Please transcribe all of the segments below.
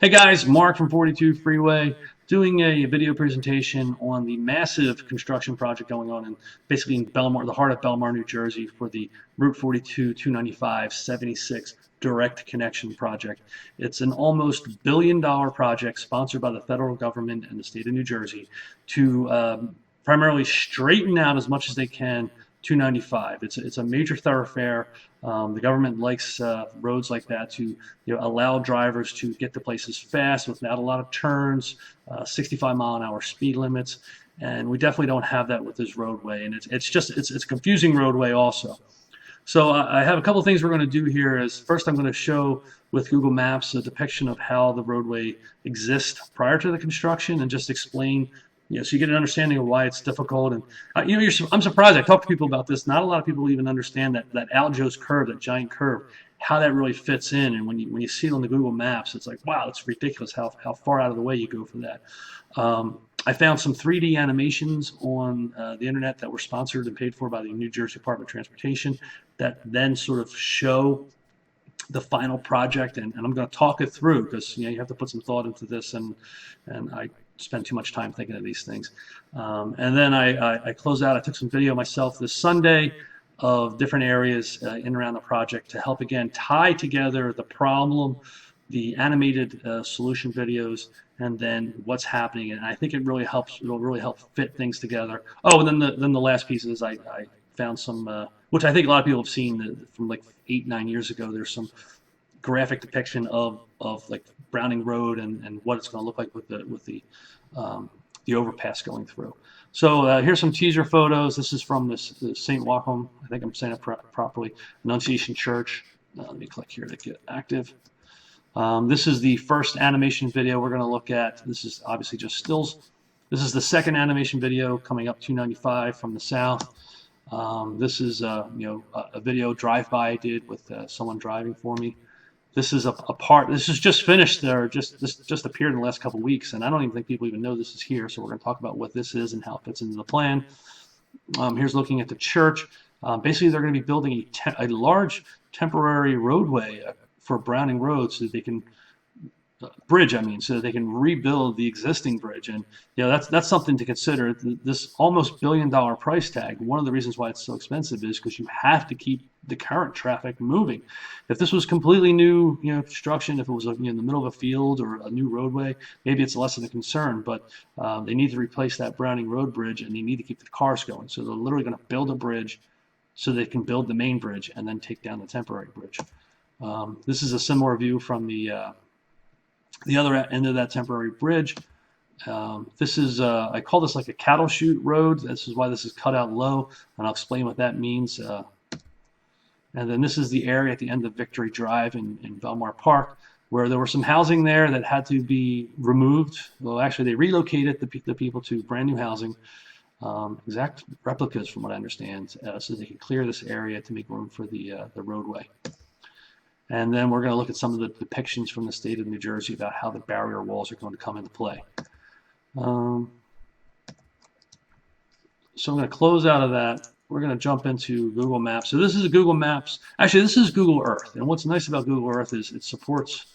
Hey guys, Mark from 42Freeway doing a video presentation on the massive construction project going on basically in Bellmawr, the heart of Bellmawr, New Jersey, for the Route 42, 295, 76 direct connection project. It's an almost billion-dollar project sponsored by the federal government and the state of New Jersey to primarily straighten out as much as they can 295. It's a major thoroughfare. The government likes roads like that to allow drivers to get to places fast without a lot of turns, 65-mile-an-hour speed limits, and we definitely don't have that with this roadway. And it's a confusing roadway also. So I have a couple of things we're going to do here. Is first I'm going to show with Google Maps a depiction of how the roadway exists prior to the construction and just explain. So you get an understanding of why it's difficult. And I'm surprised. I talk to people about this. Not a lot of people even understand that Aljo's curve, that giant curve, how that really fits in. And when you see it on the Google Maps, it's like, wow, it's ridiculous how far out of the way you go for that. I found some 3D animations on the internet that were sponsored and paid for by the New Jersey Department of Transportation that then sort of show the final project, and I'm going to talk it through because you have to put some thought into this, and I spend too much time thinking of these things. And then I close out. I took some video myself this Sunday of different areas in and around the project to help again tie together the problem, the animated solution videos, and then what's happening. And I think it really helps. It'll really help fit things together. Oh, and then the last piece is I found some, which I think a lot of people have seen from like 8-9 years ago. There's some graphic depiction of like Browning Road and what it's going to look like with the overpass going through. So here's some teaser photos. This is from the St. Wacom, I think I'm saying it properly, Annunciation Church. Let me click here to get active. This is the first animation video we're going to look at. This is obviously just stills. This is the second animation video coming up 295 from the south. This is a video drive-by I did with someone driving for me. This is a part. This is just finished there. This just appeared in the last couple of weeks, and I don't even think people even know this is here. So we're going to talk about what this is and how it fits into the plan. Here's looking at the church. Basically, they're going to be building a large temporary roadway for Browning Road so that they can bridge. So that they can rebuild the existing bridge, and that's something to consider. This almost billion-dollar price tag. One of the reasons why it's so expensive is because you have to keep the current traffic moving. If this was completely new, construction, if it was in the middle of a field or a new roadway, maybe it's less of a concern. But they need to replace that Browning Road bridge, and they need to keep the cars going. So they're literally going to build a bridge so they can build the main bridge and then take down the temporary bridge. This is a similar view from the other end of that temporary bridge. This is, I call this like a cattle chute road. This is why this is cut out low, and I'll explain what that means. And then this is the area at the end of Victory Drive in Bellmawr Park, where there were some housing there that had to be removed. Well, actually, they relocated the people to brand new housing, exact replicas from what I understand, so they could clear this area to make room for the roadway. And then we're going to look at some of the depictions from the state of New Jersey about how the barrier walls are going to come into play. So I'm going to close out of that. We're going to jump into Google Maps. So this is Google Maps. Actually, this is Google Earth. And what's nice about Google Earth is it supports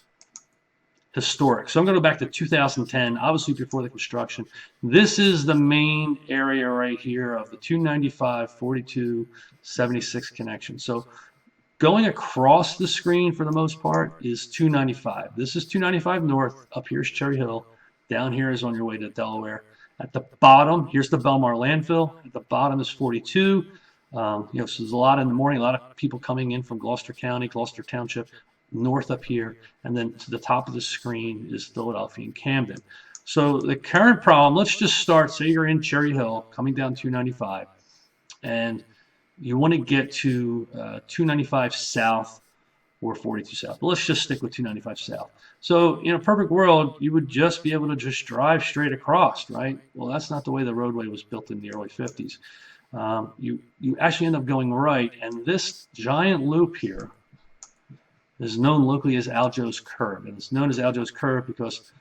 historic. So I'm going to go back to 2010, obviously before the construction. This is the main area right here of the 295, 42, 76 connection. So going across the screen for the most part is 295. This is 295 north. Up here is Cherry Hill. Down here is on your way to Delaware. At the bottom, here's the Bellmawr landfill. At the bottom is 42. So there's a lot in the morning, a lot of people coming in from Gloucester County, Gloucester Township, north up here. And then to the top of the screen is Philadelphia and Camden. So the current problem, let's just start, say you're in Cherry Hill, coming down 295, and you want to get to 295 south or 42 south. But let's just stick with 295 south. So in a perfect world, you would just be able to just drive straight across, right? Well, that's not the way the roadway was built in the early 50s. You actually end up going right, and this giant loop here is known locally as Aljo's curve. And it's known as Aljo's curve because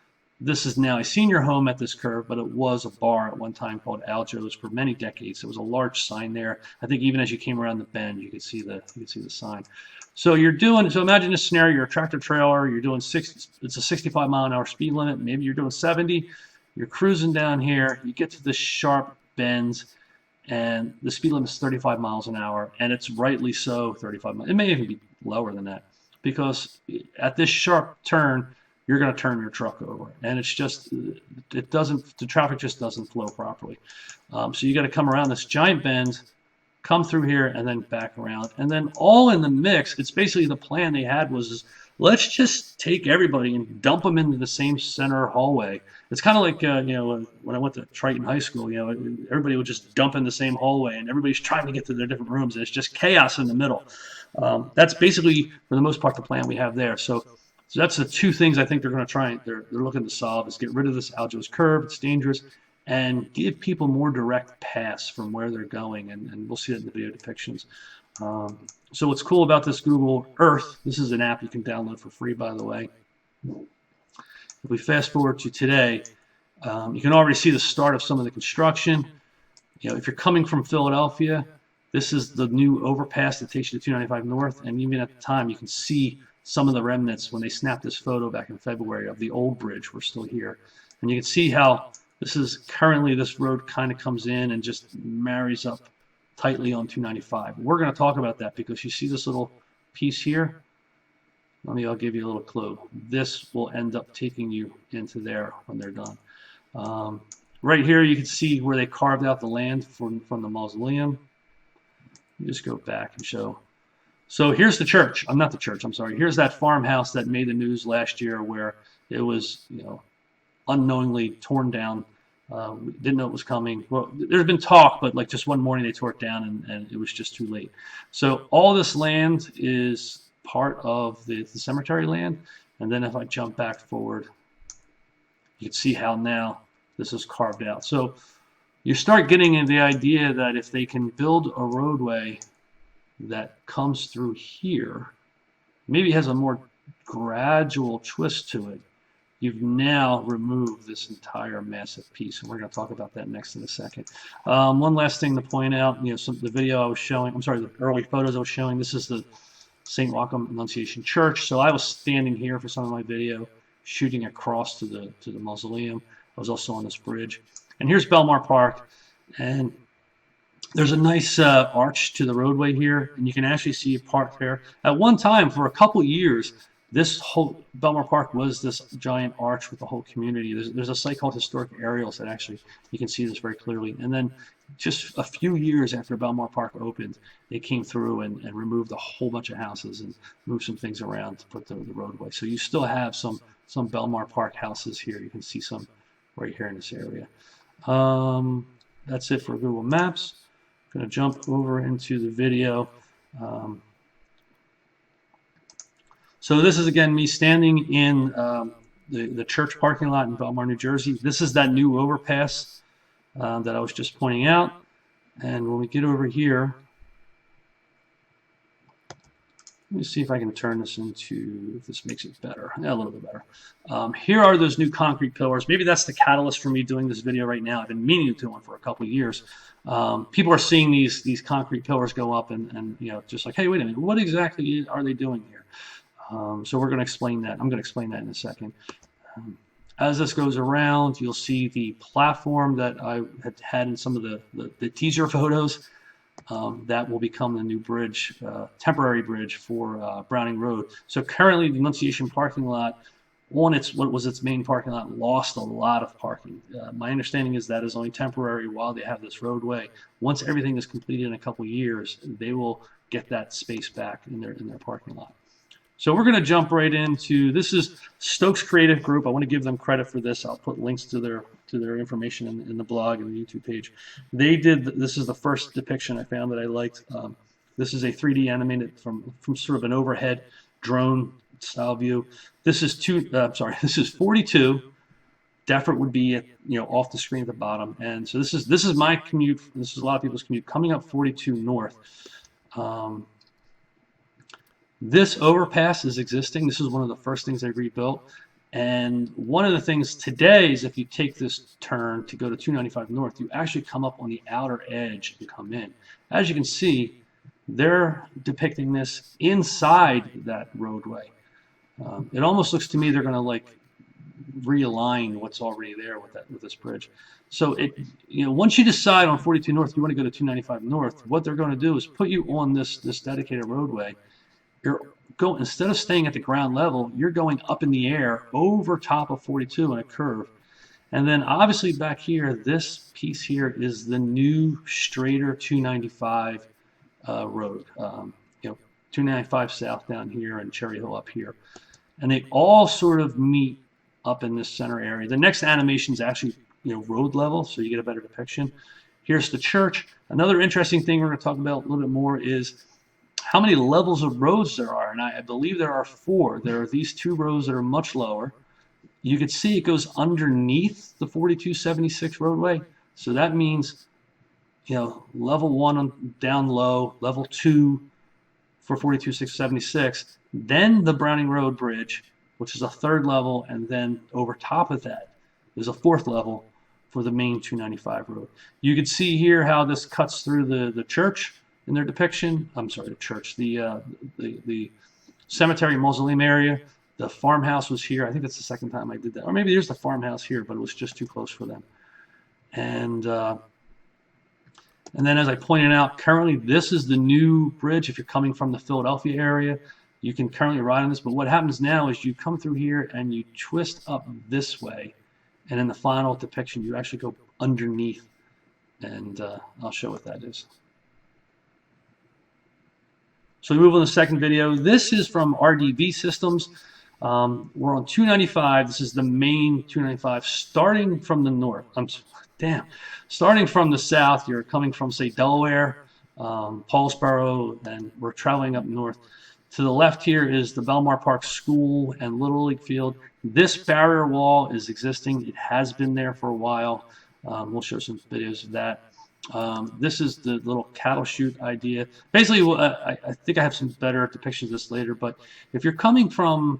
this is now a senior home at this curve, but it was a bar at one time called Aljo's for many decades. There was a large sign there. I think even as you came around the bend, you could see the sign. So imagine this scenario, you're a tractor trailer, you're doing it's a 65 mile an hour speed limit, maybe you're doing 70, you're cruising down here, you get to this sharp bends, and the speed limit is 35 miles an hour, and it's rightly so 35 miles. It may even be lower than that, because at this sharp turn, you're going to turn your truck over, and the traffic just doesn't flow properly. So you got to come around this giant bend, come through here, and then back around, and then all in the mix. It's basically the plan they had was, let's just take everybody and dump them into the same center hallway. It's kind of like when I went to Triton High School, everybody would just dump in the same hallway, and everybody's trying to get to their different rooms, and it's just chaos in the middle. That's basically, for the most part, the plan we have there. So that's the two things I think they're going to try. They're looking to solve is get rid of this Aljo's curve. It's dangerous, and give people more direct paths from where they're going, and we'll see that in the video depictions. So what's cool about this Google Earth, this is an app you can download for free, by the way. If we fast forward to today, you can already see the start of some of the construction. If you're coming from Philadelphia, this is the new overpass that takes you to 295 North, and even at the time, you can see some of the remnants when they snapped this photo back in February of the old bridge. We're still here, and you can see how this road kind of comes in and just marries up tightly on 295. We're going to talk about that because you see this little piece here. I'll give you a little clue. This will end up taking you into there when they're done. Right here, you can see where they carved out the land from the mausoleum. You just go back and show. So here's the church. I'm not the church. I'm sorry. Here's that farmhouse that made the news last year, where it was, unknowingly torn down. Didn't know it was coming. Well, there's been talk, but like just one morning they tore it down, and it was just too late. So all this land is part of the cemetery land. And then if I jump back forward, you can see how now this is carved out. So you start getting into the idea that if they can build a roadway that comes through here, maybe has a more gradual twist to it, you've now removed this entire massive piece, and we're going to talk about that next in a second. One last thing to point out, the video I was showing, the early photos I was showing, this is the St. Wacom Annunciation Church. So I was standing here for some of my video, shooting across to the mausoleum. I was also on this bridge. And here's Bellmawr Park, and there's a nice arch to the roadway here, and you can actually see a park there. At one time, for a couple years, this whole Bellmawr Park was this giant arch with the whole community. There's a site called Historic Aerials that actually, you can see this very clearly. And then just a few years after Bellmawr Park opened, they came through and removed a whole bunch of houses and moved some things around to put the roadway. So you still have some Bellmawr Park houses here. You can see some right here in this area. That's it for Google Maps. I'm going to jump over into the video. So this is, again, me standing in the church parking lot in Bellmawr, New Jersey. This is that new overpass that I was just pointing out. And when we get over here, let me see if I can turn this into, if this makes it better. Yeah, a little bit better. Here are those new concrete pillars. Maybe that's the catalyst for me doing this video right now. I've been meaning to do one for a couple of years. People are seeing these concrete pillars go up and just like, hey, wait a minute, what exactly are they doing here? So we're going to explain that. I'm going to explain that in a second. As this goes around, you'll see the platform that I had in some of the teaser photos. That will become the new bridge, temporary bridge for Browning Road. So currently, the Annunciation parking lot, what was its main parking lot, lost a lot of parking. My understanding is that is only temporary while they have this roadway. Once everything is completed in a couple years, they will get that space back in their parking lot. So we're going to jump right into, this is Stokes Creative Group. I want to give them credit for this. I'll put links to their information in the blog and the YouTube page. This is the first depiction I found that I liked. This is a 3D animated from sort of an overhead drone style view. This is 42. Deffert would be off the screen at the bottom. And so this is my commute. This is a lot of people's commute coming up 42 North. This overpass is existing. This is one of the first things they rebuilt. And one of the things today is if you take this turn to go to 295 North, you actually come up on the outer edge and come in. As you can see, they're depicting this inside that roadway. It almost looks to me they're going to like realign what's already there with this bridge. So once you decide on 42 North you want to go to 295 North, what they're going to do is put you on this dedicated roadway. You're going, instead of staying at the ground level, you're going up in the air over top of 42 in a curve. And then obviously back here, this piece here is the new straighter 295 road. 295 South down here and Cherry Hill up here. And they all sort of meet up in this center area. The next animation is actually road level, so you get a better depiction. Here's the church. Another interesting thing we're going to talk about a little bit more is how many levels of roads there are. And I believe there are 4. There are these 2 rows that are much lower. You can see it goes underneath the 4276 roadway. So that means, level 1 down low, level 2 for 42676, then the Browning Road Bridge, which is a 3rd level, and then over top of that is a 4th level for the main 295 road. You can see here how this cuts through the church in their depiction. I'm sorry, the church, the cemetery mausoleum area. The farmhouse was here. I think that's the 2nd time I did that. Or maybe there's the farmhouse here, but it was just too close for them. And then as I pointed out, currently this is the new bridge. If you're coming from the Philadelphia area, you can currently ride on this. But what happens now is you come through here and you twist up this way. And in the final depiction, you actually go underneath. And I'll show what that is. So we move on to the second video. This is from RDV Systems. We're on 295. This is the main 295 starting from the north. Starting from the south, you're coming from, say, Delaware, Paulsboro, and we're traveling up north. To the left here is the Bellmawr Park School and Little League Field. This barrier wall is existing. It has been there for a while. We'll show some videos of that. This is the little cattle chute idea. Basically, I think I have some better depictions of this later, but if you're coming from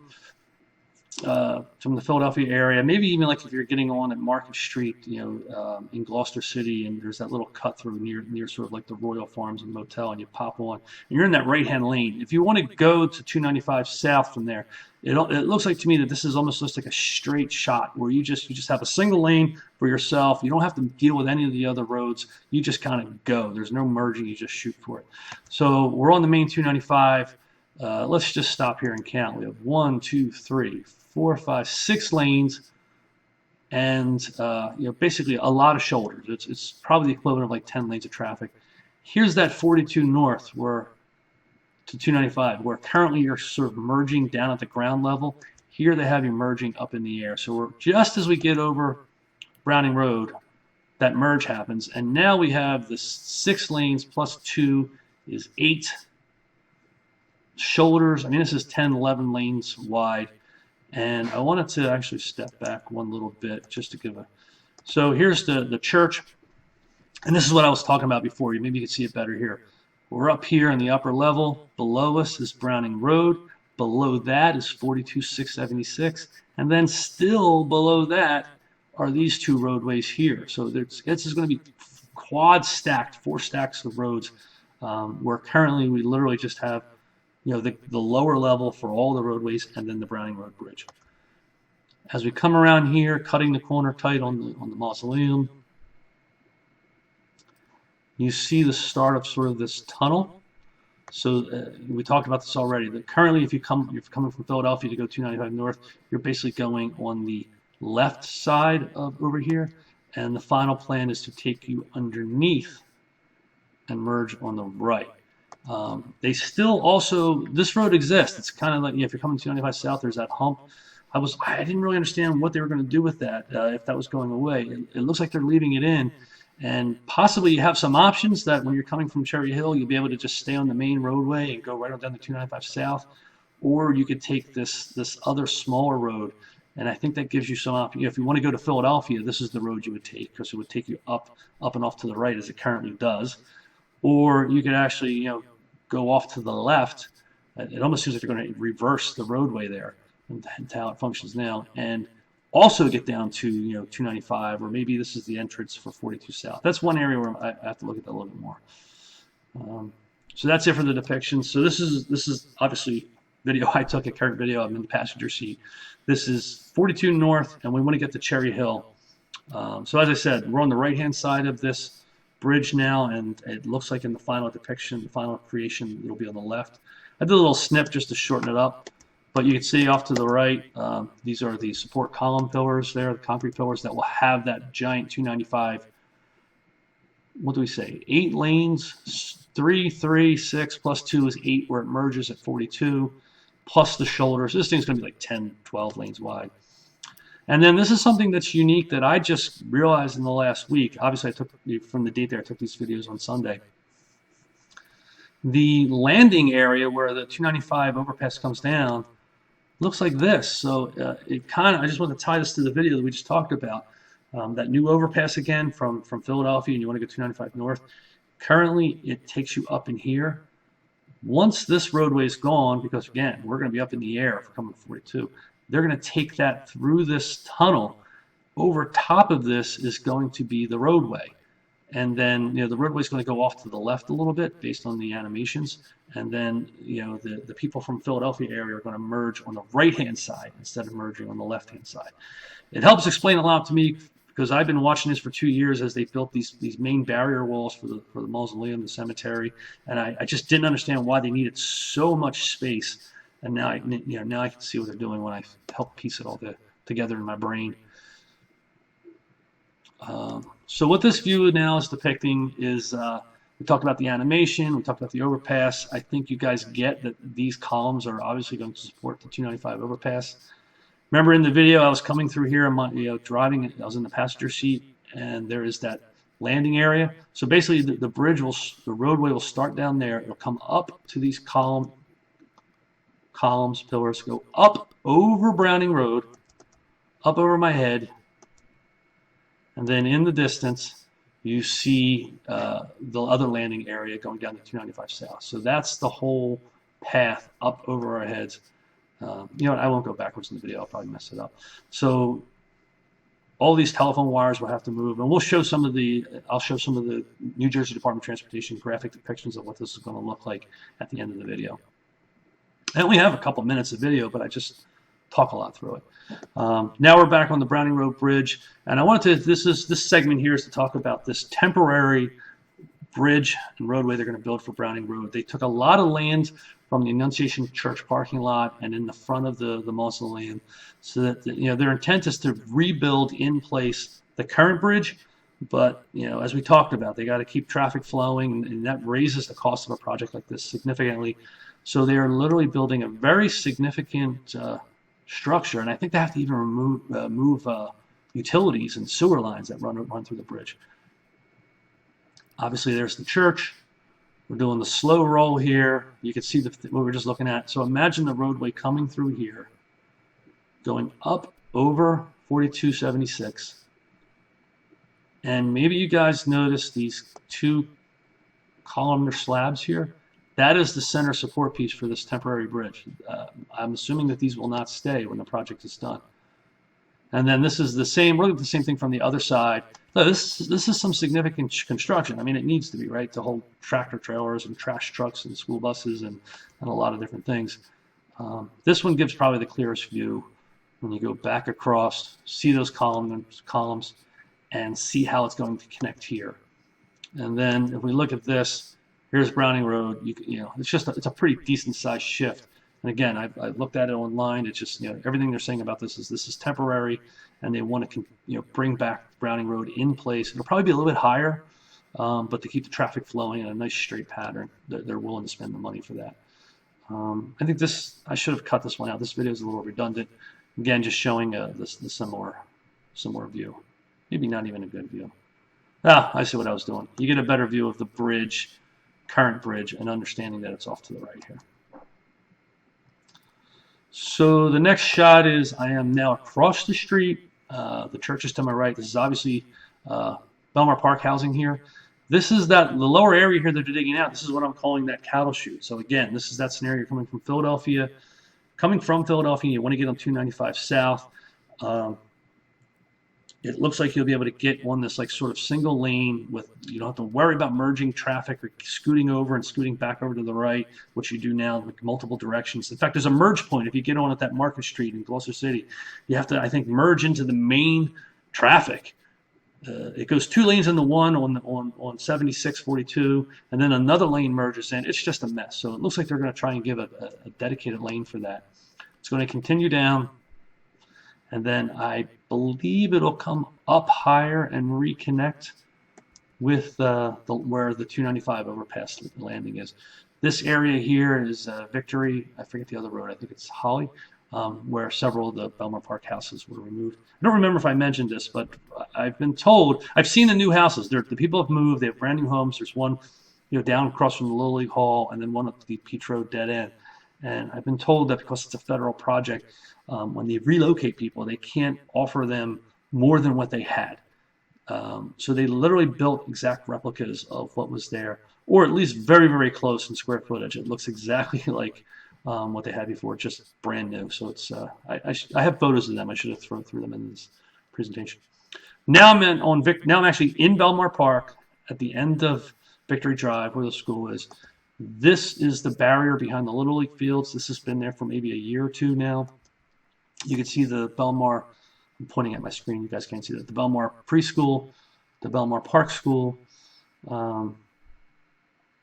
the Philadelphia area, maybe even like if you're getting on at Market Street, in Gloucester City, and there's that little cut through near sort of like the Royal Farms and Motel, and you pop on, and you're in that right-hand lane. If you want to go to 295 South from there, it looks like to me that this is almost just like a straight shot where you just have a single lane for yourself. You don't have to deal with any of the other roads. You just kind of go. There's no merging. You just shoot for it. So we're on the main 295. Let's just stop here and count. We have 1, 2, 3, 4, 5, 6 lanes, and basically a lot of shoulders. It's probably the equivalent of like 10 lanes of traffic. Here's that 42 North to 295, where currently you're sort of merging down at the ground level. Here they have you merging up in the air. So we're just as we get over Browning Road, that merge happens, and now we have the 6 lanes plus 2 is 8 shoulders. I mean, this is 10, 11 lanes wide. And I wanted to actually step back one little bit just to give a... So here's the church. And this is what I was talking about before. Maybe you can see it better here. We're up here in the upper level. Below us is Browning Road. Below that is 42676. And then still below that are these 2 roadways here. So this is going to be quad stacked, 4 stacks of roads, where currently we literally just have the lower level for all the roadways and then the Browning Road Bridge. As we come around here, cutting the corner tight on the mausoleum, you see the start of sort of this tunnel. So we talked about this already. That currently, if you're coming from Philadelphia to go 295 North, you're basically going on the left side of over here, and the final plan is to take you underneath and merge on the right. They still also, this road exists. It's kind of like, if you're coming to 295 South, there's that hump. I didn't really understand what they were going to do with that, if that was going away. It looks like they're leaving it in, and possibly you have some options that when you're coming from Cherry Hill, you'll be able to just stay on the main roadway and go right on down to 295 South, or you could take this other smaller road, and I think that gives you some options. If you want to go to Philadelphia, this is the road you would take, because it would take you up and off to the right as it currently does, or you could actually go off to the left. It almost seems like they're going to reverse the roadway there and how it functions now, and also get down to 295, or maybe this is the entrance for 42 South. That's one area where I have to look at that a little bit more. So that's it for the depictions. So this is obviously video I took, a current video. I'm in the passenger seat. This is 42 North, and we want to get to Cherry Hill. So as I said, we're on the right-hand side of this bridge now, and it looks like in the final depiction, the final creation, it'll be on the left. I did a little snip just to shorten it up, but you can see off to the right, these are the support column pillars there, the concrete pillars that will have that giant 295. What do we say? 8 lanes, 3, 3, 6 plus 2 is 8, where it merges at 42, plus the shoulders. This thing's going to be like 10, 12 lanes wide. And then this is something that's unique that I just realized in the last week. Obviously, I took from the date there, I took these videos on Sunday. The landing area where the 295 overpass comes down looks like this. So it kind of, I just want to tie this to the video that we just talked about. That new overpass again from Philadelphia, and you want to go 295 north. Currently, it takes you up in here. Once this roadway is gone, because again, we're going to be up in the air if we're coming 42, they're going to take that through this tunnel. Over top of this is going to be the roadway. And then, the roadway is going to go off to the left a little bit based on the animations. And then, the people from Philadelphia area are going to merge on the right-hand side instead of merging on the left-hand side. It helps explain a lot to me because I've been watching this for 2 years as they built these main barrier walls for the mausoleum, the cemetery, and I just didn't understand why they needed so much space. And now I can see what they're doing when I help piece it all together in my brain. So what this view now is depicting is we talked about the animation, we talked about the overpass. I think you guys get that these columns are obviously going to support the 295 overpass. Remember in the video, I was coming through here, driving, I was in the passenger seat, and there is that landing area. So basically the roadway will start down there. It'll come up to these columns, pillars, go up over Browning Road, up over my head, and then in the distance, you see the other landing area going down to 295 south. So that's the whole path up over our heads. I won't go backwards in the video. I'll probably mess it up. So all these telephone wires will have to move, and I'll show some of the New Jersey Department of Transportation graphic depictions of what this is going to look like at the end of the video. I only have a couple minutes of video, but I just talk a lot through it. Now we're back on the Browning Road Bridge, and I wanted to, this segment here is to talk about this temporary bridge and roadway they're going to build for Browning Road. They took a lot of land from the Annunciation Church parking lot and in the front of the mausoleum, so that their intent is to rebuild in place the current bridge. But as we talked about, they got to keep traffic flowing, and that raises the cost of a project like this significantly. So they are literally building a very significant structure, and I think they have to even move utilities and sewer lines that run through the bridge. Obviously, there's the church. We're doing the slow roll here. You can see what we're just looking at. So imagine the roadway coming through here, going up over 4276. And maybe you guys notice these 2 columnar slabs here. That is the center support piece for this temporary bridge. I'm assuming that these will not stay when the project is done. And then this is the same, really the same thing from the other side. So this is some significant construction. I mean, it needs to be, right, to hold tractor trailers and trash trucks and school buses and a lot of different things. This one gives probably the clearest view when you go back across, see those columns, and see how it's going to connect here. And then if we look at this, here's Browning Road. It's a pretty decent sized shift. And again, I looked at it online. It's just everything they're saying about this is temporary, and they want to bring back Browning Road in place. It'll probably be a little bit higher, but to keep the traffic flowing in a nice straight pattern, they're willing to spend the money for that. I think I should have cut this one out. This video is a little redundant. Again, just showing the similar view. Maybe not even a good view. I see what I was doing. You get a better view of the bridge, current bridge, and understanding that it's off to the right here. So the next shot is I am now across the street. The church is to my right. This is obviously Bellmawr Park housing here. This is the lower area here that they're digging out. This is what I'm calling that cattle chute. So again, this is that scenario coming from Philadelphia. Coming from Philadelphia, you want to get on 295 south. it looks like you'll be able to get on this like sort of single lane with, you don't have to worry about merging traffic or scooting over and scooting back over to the right, which you do now with multiple directions. In fact, there's a merge point. If you get on at that Market Street in Gloucester City, you have to, I think, merge into the main traffic. It goes 2 lanes into one on 7642, and then another lane merges in. It's just a mess. So it looks like they're going to try and give a dedicated lane for that. It's going to continue down, and then I believe it'll come up higher and reconnect with where the 295 overpass landing is. This area here is Victory. I forget the other road. I think it's Holly, where several of the Bellmawr Park houses were removed. I don't remember if I mentioned this, but I've been told, I've seen the new houses. The people have moved. They have brand new homes. There's one, down across from the Little League Hall, and then one at the Peach Road dead end. And I've been told that because it's a federal project, when they relocate people, they can't offer them more than what they had. So they literally built exact replicas of what was there, or at least very, very close in square footage. It looks exactly like what they had before, just brand new. So it's I have photos of them. I should have thrown through them in this presentation. Now I'm actually in Bellmawr Park at the end of Victory Drive, where the school is. This is the barrier behind the Little League fields. This has been there for maybe a year or two now. You can see the Bellmawr. I'm pointing at my screen. You guys can't see that. The Bellmawr preschool, the Bellmawr Park School, and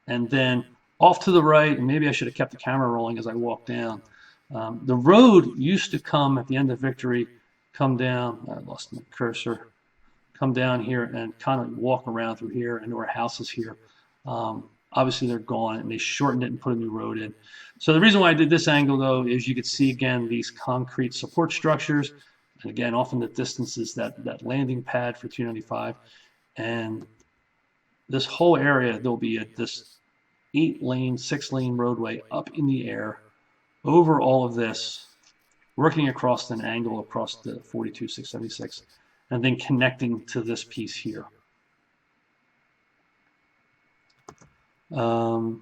then off to the right, and maybe I should have kept the camera rolling as I walk down. The road used to come at the end of Victory, come down. I lost my cursor. Come down here and kind of walk around through here into our houses here. Obviously, they're gone, and they shortened it and put a new road in. So the reason why I did this angle, though, is you could see, again, these concrete support structures. And again, off in the distance is that landing pad for 295. And this whole area, there'll be this 8-lane, 6-lane roadway up in the air over all of this, working across an angle across the 42,676, and then connecting to this piece here. Oh,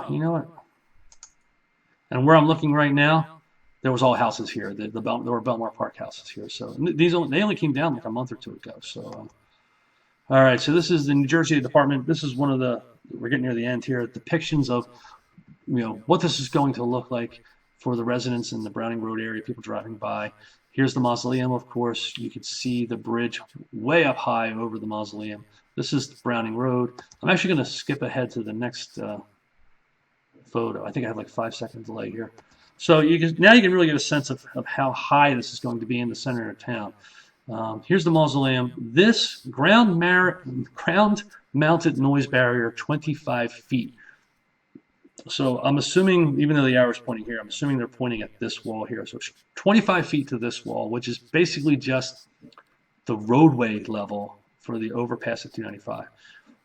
you know what? And where I'm looking right now, there was all houses here. There were Bellmawr Park houses here. So they only came down like a month or two ago. So, all right. So this is the New Jersey Department. This is one of the. We're getting near the end here. Depictions of, what this is going to look like for the residents in the Browning Road area, people driving by. Here's the mausoleum, of course. You can see the bridge way up high over the mausoleum. This is Browning Road. I'm actually going to skip ahead to the next photo. I think I have like 5 second delay here. So now you can really get a sense of how high this is going to be in the center of town. Here's the mausoleum. This ground-mounted noise barrier, 25 feet. So I'm assuming, even though the arrow is pointing here, I'm assuming they're pointing at this wall here. So it's 25 feet to this wall, which is basically just the roadway level for the overpass at 295.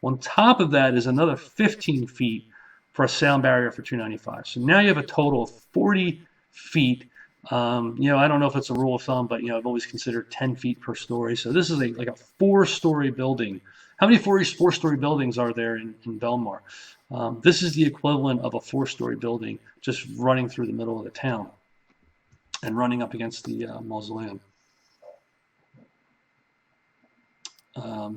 On top of that is another 15 feet for a sound barrier for 295. So now you have a total of 40 feet. I don't know if it's a rule of thumb, but I've always considered 10 feet per story. So this is like a 4-story building. How many 4-story buildings are there in Bellmawr? This is the equivalent of a 4-story building just running through the middle of the town and running up against the mausoleum.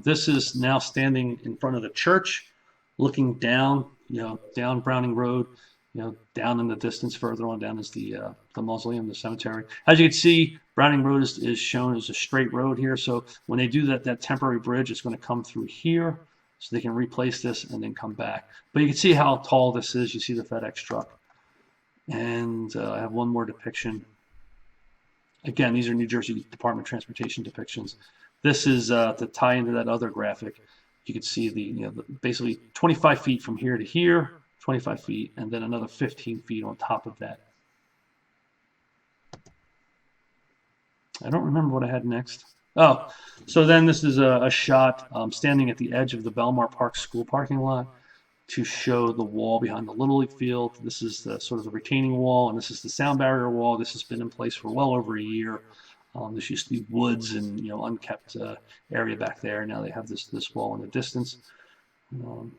This is now standing in front of the church, looking down, down Browning Road, down in the distance further on down is the mausoleum, the cemetery. As you can see, Browning Road is shown as a straight road here. So when they do that temporary bridge, it's going to come through here, so they can replace this and then come back. But you can see how tall this is. You see the FedEx truck. And I have one more depiction. Again, these are New Jersey Department of Transportation depictions. This is to tie into that other graphic. You can see basically 25 feet from here to here, 25 feet, and then another 15 feet on top of that. I don't remember what I had next. Oh, so then this is a shot standing at the edge of the Bellmawr Park School parking lot to show the wall behind the Little League field. This is the sort of the retaining wall, and this is the sound barrier wall. This has been in place for well over a year. This used to be woods and unkept area back there. Now they have this wall in the distance, and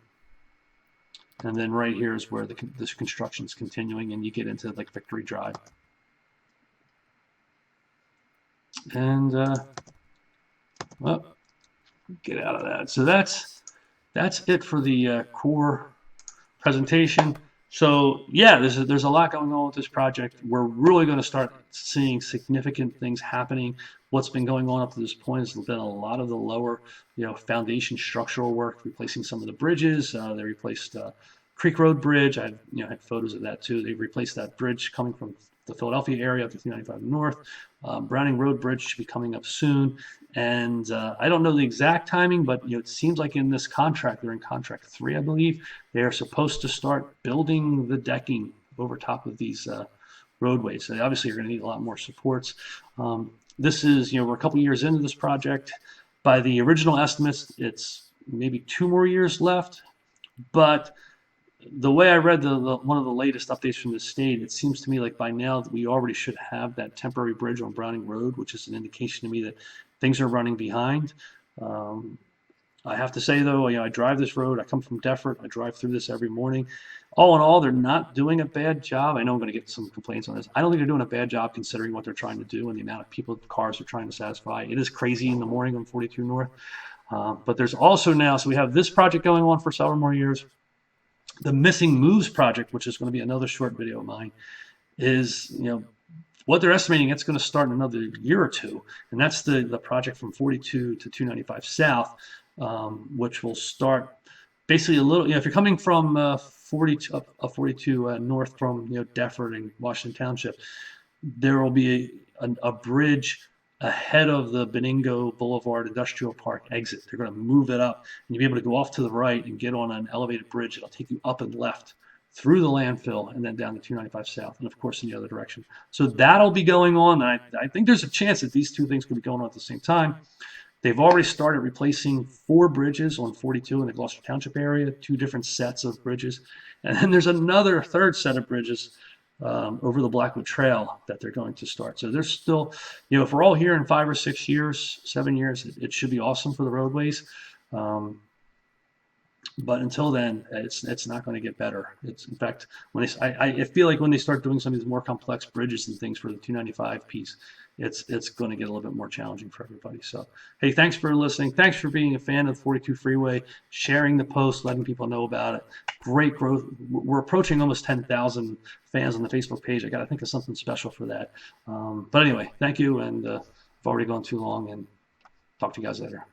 then right here is where this construction is continuing, and you get into like Victory Drive. And Oh, get out of that. So that's it for the core presentation. So yeah, there's a lot going on with this project. We're really going to start seeing significant things happening. What's been going on up to this point has been a lot of the lower, foundation structural work, replacing some of the bridges. They replaced Creek Road Bridge. I had photos of that too. They replaced that bridge coming from the Philadelphia area up to 395 North. Browning Road Bridge should be coming up soon. And I don't know the exact timing, but it seems like in this contract, they're in contract 3, I believe, they are supposed to start building the decking over top of these roadways. So obviously, you're going to need a lot more supports. This is, we're a couple years into this project. By the original estimates, it's maybe 2 more years left. But the way I read one of the latest updates from the state, it seems to me like by now that we already should have that temporary bridge on Browning Road, which is an indication to me that things are running behind. I have to say though, I drive this road. I come from Deffert. I drive through this every morning. All in all, they're not doing a bad job. I know I'm going to get some complaints on this. I don't think they're doing a bad job considering what they're trying to do and the amount of people, cars they're trying to satisfy. It is crazy in the morning on 42 North. But there's also now, so we have this project going on for several more years. The Missing Moves project, which is going to be another short video of mine, is, what they're estimating it's going to start in another year or two. And that's the project from 42 to 295 South, which will start basically a little, if you're coming from 42 north from, Deffert and Washington Township, there will be a bridge ahead of the Benigno Boulevard Industrial Park exit. They're going to move it up, and you'll be able to go off to the right and get on an elevated bridge. It'll take you up and left through the landfill and then down to 295 South, and of course in the other direction. So that'll be going on. And I think there's a chance that these two things could be going on at the same time. They've already started replacing 4 bridges on 42 in the Gloucester Township area, 2 different sets of bridges. And then there's another third set of bridges over the Blackwood Trail that they're going to start. So there's still, if we're all here in 5 or 6 years, 7 years, it should be awesome for the roadways. But until then, it's not going to get better. It's, in fact, when I feel like when they start doing some of these more complex bridges and things for the 295 piece, it's going to get a little bit more challenging for everybody. So, hey, thanks for listening. Thanks for being a fan of the 42 Freeway, sharing the post, letting people know about it. Great growth. We're approaching almost 10,000 fans on the Facebook page. I got to think of something special for that. But anyway, thank you, and I've already gone too long, and talk to you guys later.